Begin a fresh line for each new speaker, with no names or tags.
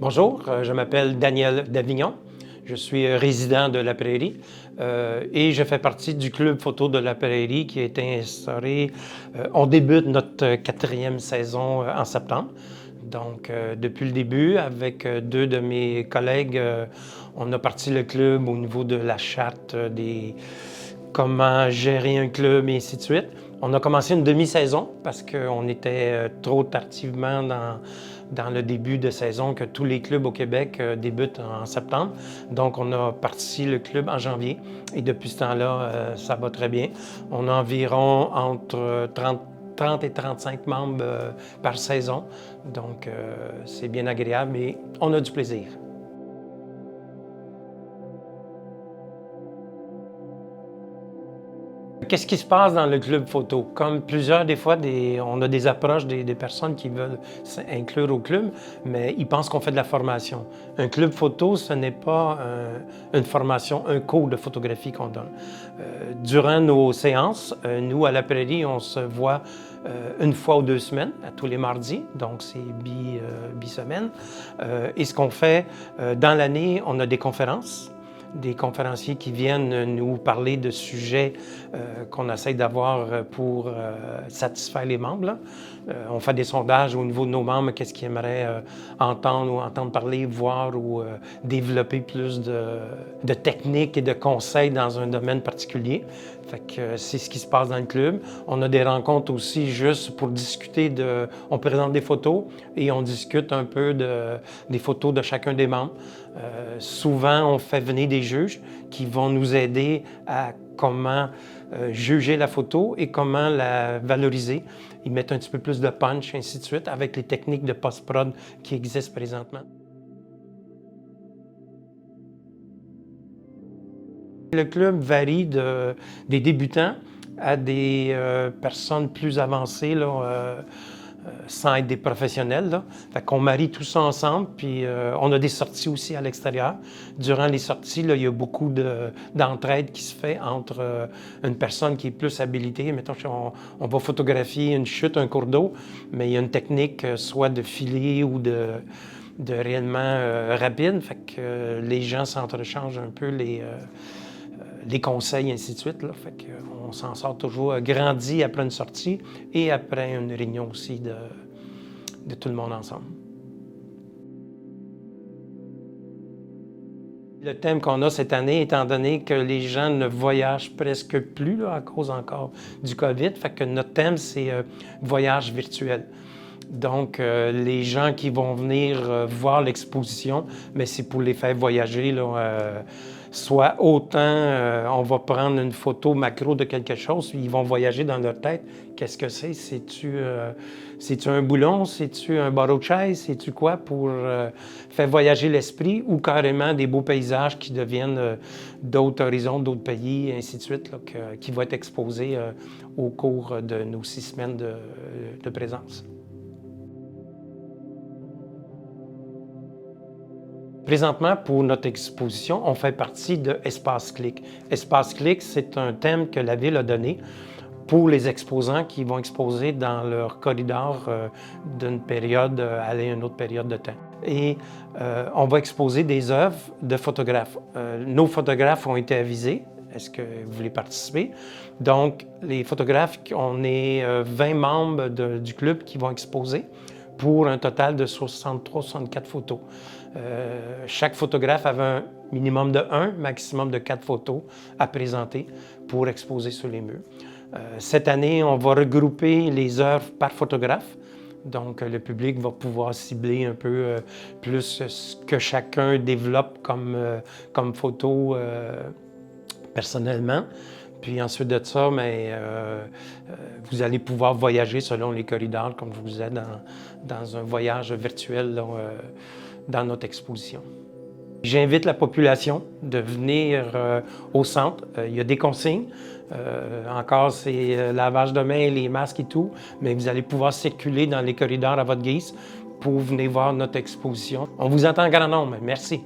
Bonjour, je m'appelle Daniel Davignon. Je suis résident de La Prairie et je fais partie du club photo de La Prairie qui a été instauré. On débute notre 4e saison en septembre. Donc, depuis le début, avec deux de mes collègues, on a parti le club au niveau de la charte, comment gérer un club et ainsi de suite. On a commencé une demi-saison parce qu'on était trop tardivement dans le début de saison que tous les clubs au Québec débutent en septembre. Donc, on a parti le club en janvier et depuis ce temps-là, ça va très bien. On a environ entre 30 et 35 membres par saison. Donc, c'est bien agréable et on a du plaisir. Qu'est-ce qui se passe dans le club photo? Comme plusieurs, des fois, on a des approches des personnes qui veulent s'inclure au club, mais ils pensent qu'on fait de la formation. Un club photo, ce n'est pas une formation, un cours de photographie qu'on donne. Durant nos séances, nous, à La Prairie, on se voit une fois ou 2 semaines, à tous les mardis, donc c'est bi-semaine. Et ce qu'on fait, dans l'année, on a des conférences. Des conférenciers qui viennent nous parler de sujets qu'on essaie d'avoir pour satisfaire les membres. On fait des sondages au niveau de nos membres, qu'est-ce qu'ils aimeraient entendre parler, voir ou développer plus de techniques et de conseils dans un domaine particulier. Fait que c'est ce qui se passe dans le club. On a des rencontres aussi juste pour discuter on présente des photos et on discute un peu des photos de chacun des membres. Souvent, on fait venir des juges qui vont nous aider à comment juger la photo et comment la valoriser. Ils mettent un petit peu plus de punch, ainsi de suite, avec les techniques de post-prod qui existent présentement. Le club varie des débutants à des personnes plus avancées, sans être des professionnels. Là. Fait qu'on marie tout ça ensemble, puis on a des sorties aussi à l'extérieur. Durant les sorties, là, il y a beaucoup d'entraide qui se fait entre une personne qui est plus habilitée. Mettons, on va photographier une chute, un cours d'eau, mais il y a une technique soit de filer ou de réellement rapide. Fait que les gens s'entrechangent un peu les conseils, ainsi de suite. Là. Fait qu'on s'en sort toujours grandi après une sortie et après une réunion aussi de tout le monde ensemble. Le thème qu'on a cette année, étant donné que les gens ne voyagent presque plus là, à cause encore du COVID, fait que notre thème, c'est voyage virtuel. Donc, les gens qui vont venir voir l'exposition, mais c'est pour les faire voyager, là, soit autant on va prendre une photo macro de quelque chose, puis ils vont voyager dans leur tête. Qu'est-ce que c'est? C'est-tu un boulon? C'est-tu un barreau de chaise? C'est-tu quoi pour faire voyager l'esprit ou carrément des beaux paysages qui deviennent d'autres horizons, d'autres pays, et ainsi de suite, là, qui vont être exposés au cours de nos 6 semaines de présence. Présentement, pour notre exposition, on fait partie de Espace Clic. Espace Clic, c'est un thème que la Ville a donné pour les exposants qui vont exposer dans leur corridor d'une période à une autre période de temps. Et on va exposer des œuvres de photographes. Nos photographes ont été avisés. Est-ce que vous voulez participer? Donc, les photographes, on est 20 membres du club qui vont exposer pour un total de 63-64 photos. Chaque photographe avait un minimum de 1, maximum de 4 photos à présenter pour exposer sur les murs. Cette année, on va regrouper les œuvres par photographe. Donc, le public va pouvoir cibler un peu plus ce que chacun développe comme photo personnellement. Puis ensuite de ça, vous allez pouvoir voyager selon les corridors, comme vous êtes dans un voyage virtuel là, dans notre exposition. J'invite la population de venir au centre. Il y a des consignes. Encore, c'est lavage de mains, les masques et tout, mais vous allez pouvoir circuler dans les corridors à votre guise pour venir voir notre exposition. On vous attend en grand nombre. Merci.